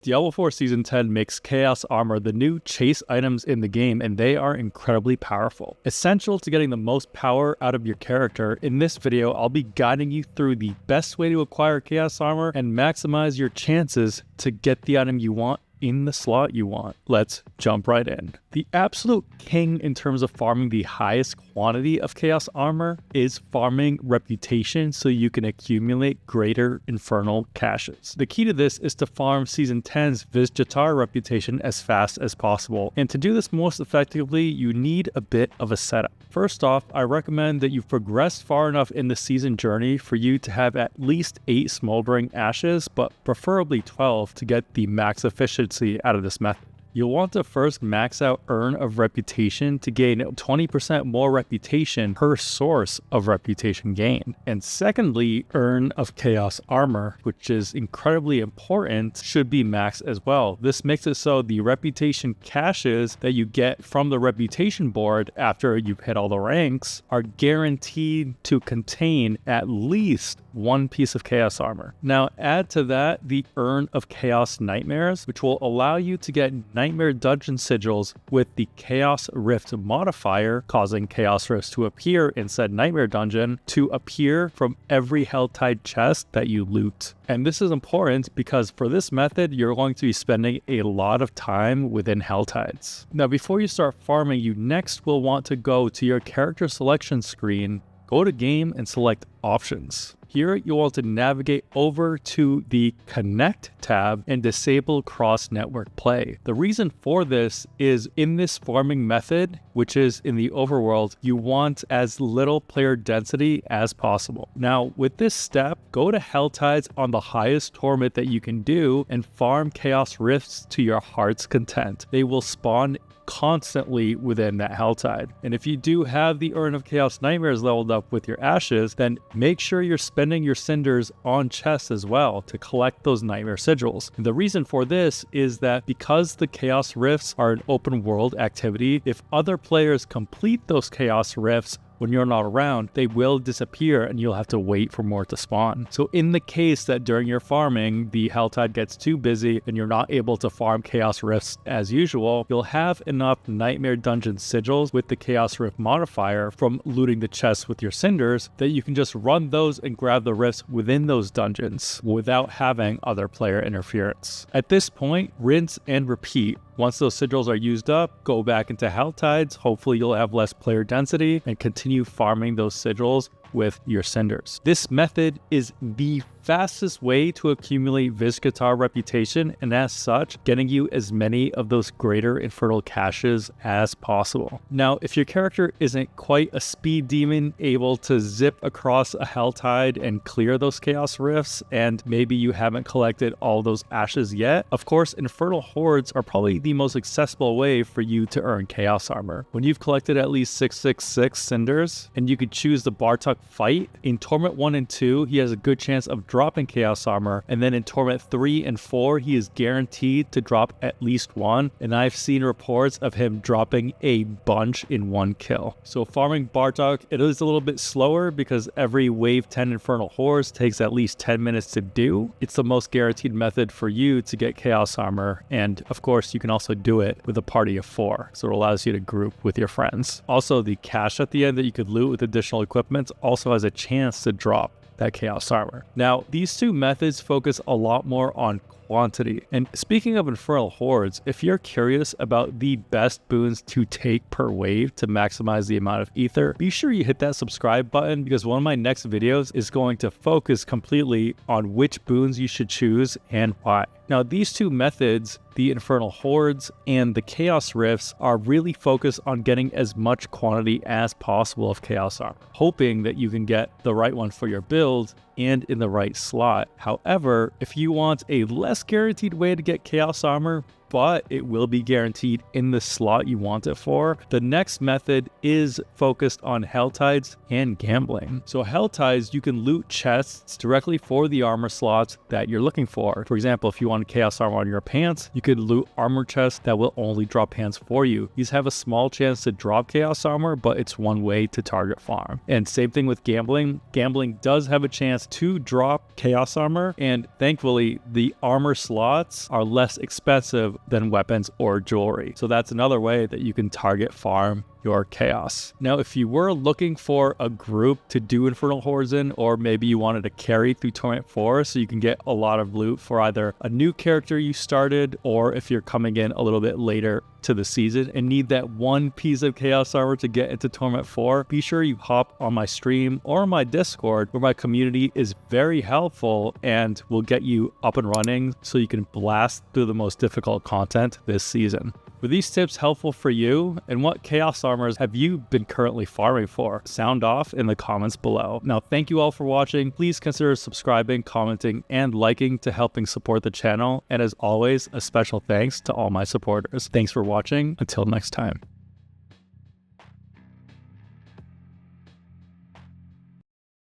Diablo 4 Season 10 makes Chaos Armor the new chase items in the game, and they are incredibly powerful. Essential to getting the most power out of your character, in this video I'll be guiding you through the best way to acquire Chaos Armor and maximize your chances to get the item you want in the slot you want. Let's jump right in. The absolute king in terms of farming the highest quantity of Chaos Armor is farming Reputation so you can accumulate greater Infernal Caches. The key to this is to farm Season 10's Vizjatar Reputation as fast as possible, and to do this most effectively, you need a bit of a setup. First off, I recommend that you've progressed far enough in the season journey for you to have at least 8 Smoldering Ashes, but preferably 12 to get the max efficiency out of this method. You'll want to first max out Urn of Reputation to gain 20% more reputation per source of reputation gain. And secondly, Urn of Chaos Armor, which is incredibly important, should be maxed as well. This makes it so the reputation caches that you get from the reputation board after you've hit all the ranks are guaranteed to contain at least 1 piece of Chaos Armor. Now add to that the Urn of Chaos Nightmares, which will allow you to get Nightmare Dungeon sigils with the Chaos Rift modifier, causing Chaos Rifts to appear in said Nightmare Dungeon to appear from every Helltide chest that you loot. And this is important because for this method, you're going to be spending a lot of time within Helltides. Now before you start farming, you next will want to go to your character selection screen, go to Game and select Options. Here, you'll want to navigate over to the Connect tab and disable cross-network play. The reason for this is in this farming method, which is in the overworld, you want as little player density as possible. Now, with this step, go to Helltides on the highest torment that you can do and farm Chaos Rifts to your heart's content. They will spawn constantly within that Helltide. And if you do have the Urn of Chaos Nightmares leveled up with your ashes, then make sure you're spending your cinders on chests as well to collect those Nightmare sigils. And the reason for this is that because the Chaos Rifts are an open world activity, if other players complete those Chaos Rifts when you're not around, they will disappear and you'll have to wait for more to spawn. So in the case that during your farming, the Helltide gets too busy and you're not able to farm Chaos Rifts as usual, you'll have enough Nightmare Dungeon sigils with the Chaos Rift modifier from looting the chests with your cinders that you can just run those and grab the rifts within those dungeons without having other player interference. At this point, rinse and repeat. Once those sigils are used up, go back into Helltides. Hopefully you'll have less player density and continue farming those sigils with your cinders. This method is the fastest way to accumulate Vizjatar reputation, and as such, getting you as many of those greater Infernal Caches as possible. Now, if your character isn't quite a speed demon able to zip across a Helltide and clear those Chaos Rifts, and maybe you haven't collected all those ashes yet, of course, Infernal Hordes are probably the most accessible way for you to earn Chaos Armor. When you've collected at least 666 cinders, and you could choose the Bartok fight, in Torment 1 and 2, he has a good chance of dropping Chaos Armor, and then in Torment 3 and 4, he is guaranteed to drop at least 1, and I've seen reports of him dropping a bunch in 1 kill. So farming Bartok, it is a little bit slower because every Wave 10 Infernal Hordes takes at least 10 minutes to do. It's the most guaranteed method for you to get Chaos Armor, and of course, you can also do it with a party of 4, so it allows you to group with your friends. Also, the cache at the end that you could loot with additional equipment also has a chance to drop that Chaos Armor. Now, these two methods focus a lot more on quantity. And speaking of Infernal Hordes, if you're curious about the best boons to take per wave to maximize the amount of ether, be sure you hit that subscribe button because one of my next videos is going to focus completely on which boons you should choose and why. Now, these two methods, the Infernal Hordes and the Chaos Rifts, are really focused on getting as much quantity as possible of Chaos Armor, hoping that you can get the right one for your build and in the right slot. However, if you want a less guaranteed way to get Chaos Armor, but it will be guaranteed in the slot you want it for. The next method is focused on hell tides and gambling. So hell tides, you can loot chests directly for the armor slots that you're looking for. For example, if you want chaos armor on your pants, you could loot armor chests that will only drop pants for you. These have a small chance to drop chaos armor, but it's one way to target farm. And same thing with gambling. Gambling does have a chance to drop chaos armor, and thankfully the armor slots are less expensive than weapons or jewelry. So that's another way that you can target farm your chaos. Now, if you were looking for a group to do Infernal Hordes in, or maybe you wanted to carry through Torment 4 so you can get a lot of loot for either a new character you started, or if you're coming in a little bit later to the season and need that one piece of chaos armor to get into Torment 4, be sure you hop on my stream or my Discord, where my community is very helpful and will get you up and running so you can blast through the most difficult content this season. Were these tips helpful for you? And what chaos armors have you been currently farming for? Sound off in the comments below. Now, thank you all for watching. Please consider subscribing, commenting, and liking to helping support the channel. And as always, a special thanks to all my supporters. Thanks for watching. Until next time.